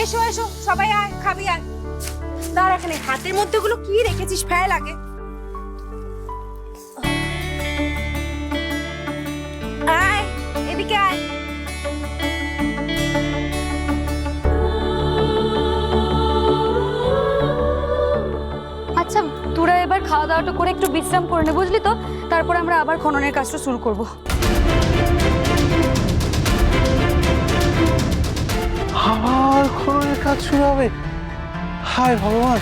এসো এসো সবাই আয়, খাবি আয়। দাঁড়া এখানে, হাতের মধ্যে গুলো কি রেখেছিস? ফেল আগে। আয় এদিকে আয়। আচ্ছা তোরা এবার খাওয়া দাওয়াটা করে একটু বিশ্রাম করে নে, বুঝলি তো? তারপরে আমরা আবার খননের কাজটা শুরু করব। আবার খননের কাজ শুরু হবে? হায় ভগবান,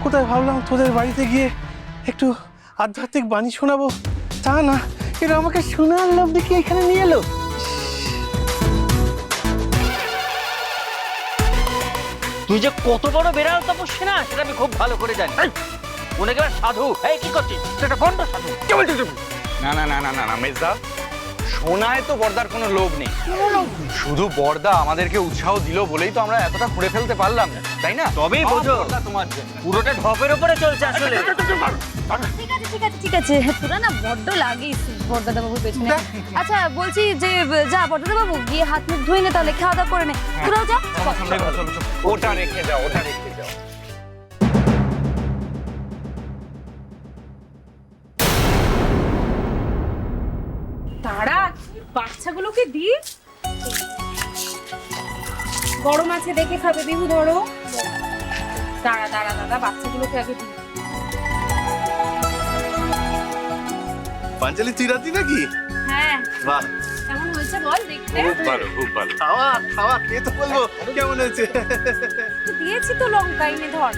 কোথায় ভাবলাম তোদের বাড়িতে গিয়ে একটু আধ্যাত্মিক বাণী শোনাবো, তা না, এটা আমাকে শোনার লোভ দেখি এখানে নিয়ে এলো। তুই যে কত বড় বেড়াল তপস্বী না সেটা আমি খুব ভালো করে জানি। উনি একেবারে সাধু। এই কি করছিস? সেটা বন্ধ সাধু। কে বলছিস তুমি? না না না না না না মেজদা, সোনায় তো বর্দার কোনো লোভ নেই। শুধু বর্দা আমাদেরকে উৎসাহ দিল বলেই তো আমরা এতটা ঘুরে ফেলতে পারলাম, তাই না? তবেই বোঝো বর্দা তোমার জন্য। পুরোটা ঢপের উপরে চলছে আসলে। ঠিক আছে তোরা না বড্ড লাগিস বড়দাদা বাবুর পেছনে। আচ্ছা বলছি যে যা বড়দাদা বাবু গিয়ে হাত মুখ ধুয়ে নে, তাহলে খাওয়া দাওয়া করে নে। তোরাও যা। ওটা রেখে যাও, ওটা রেখে যাও। দাঁড়া, বাচ্চাগুলোকে দি। গরম আছে দেখে খাবে, বিহু ধরো। দাঁড়া দাঁড়া দাদা, বাচ্চাগুলোকে আগে দি। পাঞ্চালি তুই রাতি নাকি? হ্যাঁ, বাহ, কেমন হয়েছে বল দেখতে? খুব ভালো খুব ভালো। খাওয়া খাওয়া খেয়ে তো বলবো কেমন হয়েছে। দিয়েছি তো লঙ্কা, এনে ধর।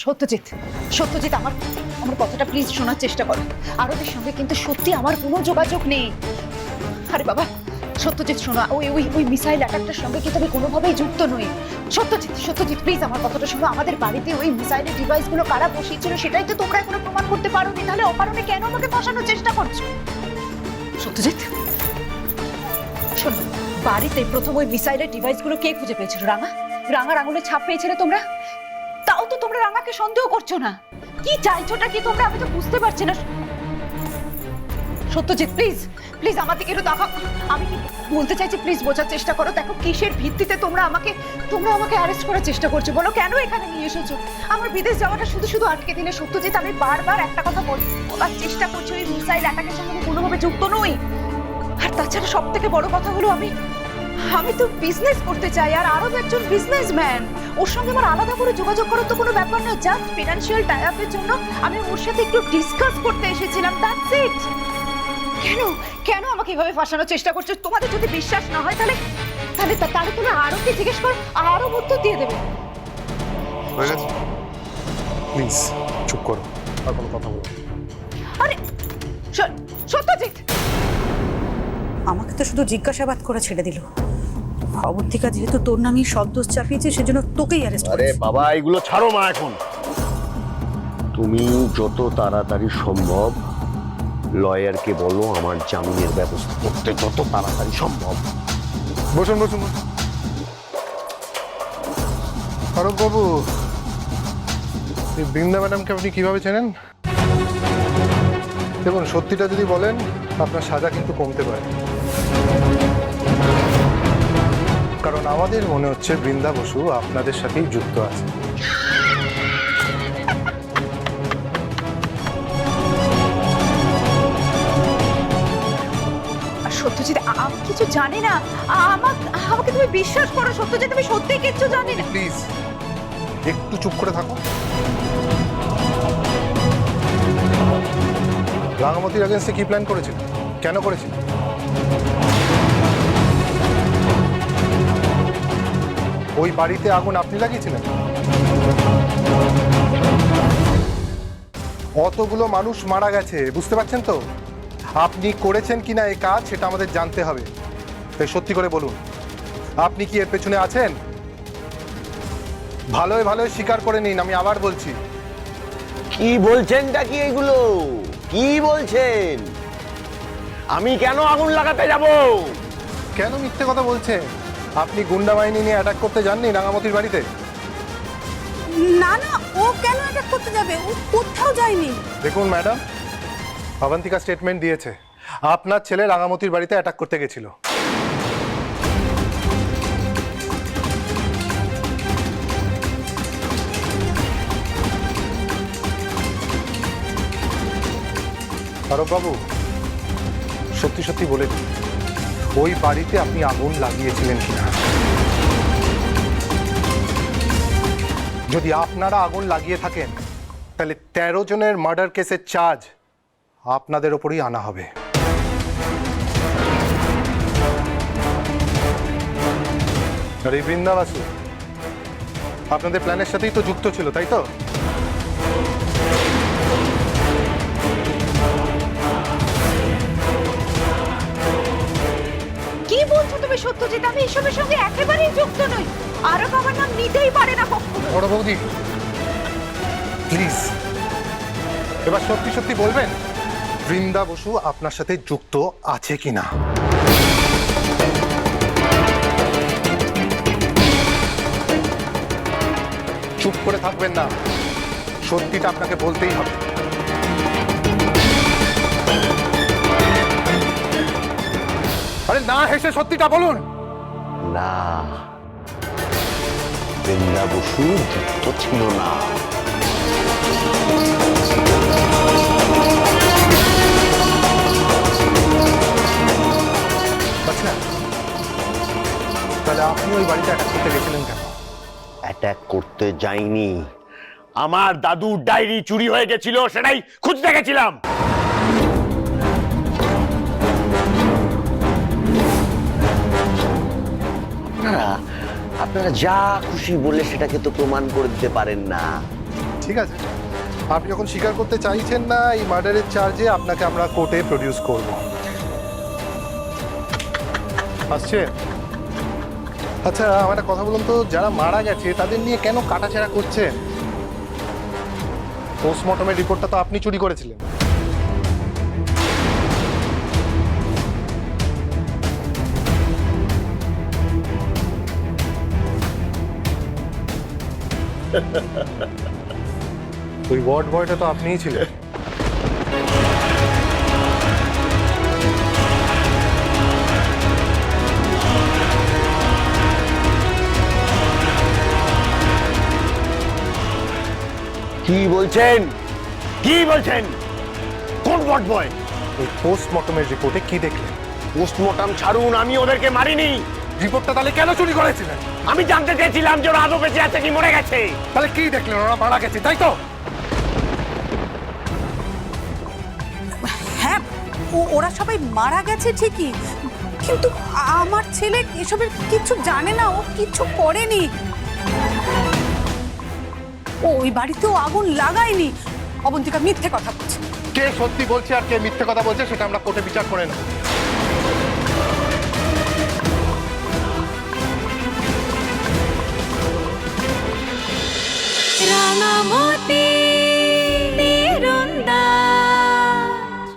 সত্যজিৎ, সত্যজিৎ আমার আমার কথাটা প্লিজ শোনার চেষ্টা করো। আরবের সঙ্গে কিন্তু সত্যি আমার কোনো যোগাযোগ নেই। আরে বাবা সত্যজিৎ শোনো, ওই ওই ওই মিসাইল অ্যাটাকটার সঙ্গে কিন্তু আমি কোনোভাবেই যুক্ত নই। সত্যজিৎ, সত্যজিৎ প্লিজ আমার কথাটা শোনো। আমাদের বাড়িতে ওই মিসাইলের ডিভাইসগুলো কারা বসিয়েছিল সেটাই তো তোমরা এখনো প্রমাণ করতে পারোনি, তাহলে অকারণে কেন আমাকে ফাঁসানোর চেষ্টা করছো? সত্যজিৎ শোনো, বাড়িতে প্রথম ওই মিসাইলের ডিভাইসগুলো কে খুঁজে পেয়েছিল? রাঙা? রাঙার আঙুলের ছাপ পেয়েছিলে তোমরা? তাও তো তোমরা রাঙাকে সন্দেহ করছো না। কি চাইছোটা কি তোমরা? আমি তো বুঝতে পারছি না। সত্যজিৎ প্লিজ প্লিজ আমার দিকে একটু দেখো। আমি কি বলতে চাইছি প্লিজ বোঝার চেষ্টা করো। দেখো কিসের ভিত্তিতে তোমরা আমাকে অ্যারেস্ট করার চেষ্টা করছো? বলো কেন এখানে নিয়ে এসেছো? আমার বিদেশ যাওয়াটা শুধু শুধু আটকে দিলে। সত্যজিৎ আমি বারবার একটা কথা বলার চেষ্টা করছি, ওই মিসাইল অ্যাটাকের সঙ্গে আমি কোনোভাবে যুক্ত নই। আর তাছাড়া সব থেকে বড় কথা হলো আমি তো বিজনেস করতে চাই, আর আরব একজন বিজনেসম্যান। ওর সঙ্গে আমার আলাদা করে যোগাযোগ করার তো কোনো ব্যাপার নয়। জাস্ট ফিনান্সিয়াল টাই আপের জন্য আমি ওর সাথে একটু ডিসকাস করতে এসেছিলাম, দ্যাটস ইট। কেন কেন আমাকে এভাবে ফাঁসানোর চেষ্টা করছো? তোমাদের যদি বিশ্বাস না হয় তাহলে তাহলে তাহলে তোমরা আরবকে জিজ্ঞেস করো, আরব উত্তর দিয়ে দেবে। হয়ে গেছে, প্লিজ চুপ করো, আর কোনো কথা বলো। আরে সত্যজিৎ আমাকে তো শুধু জিজ্ঞাসাবাদ করে ছেড়ে দিল। অবন্তিকা যেহেতু তোর নামে সব দোষ চাপিয়েছে সেজন্য তোকেই অ্যারেস্ট আরে করেছে। বাবা এগুলো ছাড়ো মা এখন। তুমি যত তাড়াতাড়ি সম্ভব লয়ারকে বলো আমার জামিনের ব্যবস্থা করতে, যত তাড়াতাড়ি সম্ভব। বসুন বসুন বসুন। ফারুক বাবু, এই বৃন্দা ম্যাডামকে আপনি কিভাবে চেনেন? দেখুন, সত্যিটা যদি বলেন আপনার সাজা কিন্তু কমতে পারে, কারণ আমাদের মনে হচ্ছে বৃন্দা বসু আপনাদের সাথেই যুক্ত আছে। আর সত্যজিৎ, আমি কিছু জানি না। আমাকে তুমি বিশ্বাস করো সত্যজিৎ, আমি সত্যিই কিচ্ছু জানি না। প্লিজ একটু চুপ করে থাকো। রাঙামতির এগেন্সটে কি প্ল্যান করেছিল, কেন করেছিল? ওই বাড়িতে আগুন আপনি লাগিয়েছিলেন? অতগুলো মানুষ মারা গেছে, বুঝতে পারছেন তো? আপনি করেছেন কিনা এই কাজ সেটা আমাদের জানতে হবে। তাই সত্যি করে বলুন, আপনি কি এর পেছনে আছেন? ভালোই ভালোই স্বীকার করে নিন, আমি আবার বলছি। কি বলছেনটা কি এগুলো? কি বলছেন? আমি কেন আগুন লাগাতে যাব? কেন মিথ্যে কথা বলছেন? আপনি গুন্ডা বাহিনী নিয়ে অ্যাটাক করতে যাননি রাঙামতির বাড়িতে? না না, ও কেন অ্যাটাক করতে যাবে? ও কোথাও যায়নি। দেখুন ম্যাডাম, অবন্তিকা স্টেটমেন্ট দিয়েছে আপনার ছেলে রাঙামতির বাড়িতে অ্যাটাক করতে গেছিল। ফারুক বাবু, সত্যি সত্যি বলে দিন, ওই বাড়িতে আপনি আগুন লাগিয়েছিলেন কিনা? যদি আপনারা আগুন লাগিয়ে থাকেন তাহলে 13 জনের মার্ডার কেসের চার্জ আপনাদের ওপরই আনা হবে। আর এই বৃন্দা বসু আপনাদের প্ল্যানের সাথেই তো যুক্ত ছিল, তাই তো? কি বলছো তুমি সত্যজিৎ? আমি এসবের সঙ্গে একেবারেই যুক্ত নই। আরব আমার নাম নিতেই পারে না কখনো। বড় বৌদি, প্লিজ এবার সত্যি সত্যি বলবেন বৃন্দা বসু আপনার সাথে যুক্ত আছে কিনা? চুপ করে থাকবেন না, সত্যিটা আপনাকে বলতেই হবে। আরে না হেসে সত্যিটা বলুন। না, বৃন্দা বসু যুক্ত ছিল না। আচ্ছা, তাহলে আপনি ওই বাড়িতে অ্যাটাক করতে গেছিলেন কেন? অ্যাটাক করতে যাইনি, আমার দাদুর ডায়েরি চুরি হয়ে গেছিল, সেটাই খুঁজতে গেছিলাম। আপনারা যা খুশি বলে সেটাকে তো প্রমাণ করে দিতে পারেন না। ঠিক আছে, আপনি যখন স্বীকার করতে চাইছেন না, এই মার্ডারের চার্জে আপনাকে আমরা কোর্টে প্রডিউস করব। আসছে? আচ্ছা, আমার একটা কথা বলুন তো, যারা মারা গেছে তাদের নিয়ে কেন কাটাছেড়া করছেন? পোস্টমর্টমের রিপোর্টটা তো আপনি চুরি করেছিলেন। ওই ওয়ার্ড বয়টা তো আপনিই ছিলেন। কি বলছেন? কি বলছেন? কোন ওয়ার্ড বয়? ওই পোস্টমর্টমের রিপোর্টে কি দেখলেন? পোস্টমর্টম ছাড়ুন, আমি ওদেরকে মারিনি। রিপোর্টটা তাহলে কেন চুরি করেছিলেন? আমি জানতে চেয়েছিলাম যে ওরা আদৌ বেঁচে আছে কি মরে গেছে। তাহলে কি দেখলেন? ওরা মারা গেছে, তাই তো? হ্যাঁ, ওরা সবাই মারা গেছে ঠিকই, কিন্তু আমার ছেলে এসবের কিছু জানে না, ও কিছু করেনি। ও ওই বাড়িতেও আগুন লাগায়নি। অবন্তিকা মিথ্যে কথা বলছে। কে সত্যি বলছে আর কে মিথ্যে কথা বলছে সেটা আমরা কোর্টে বিচার করে নেব। রাঙামতি।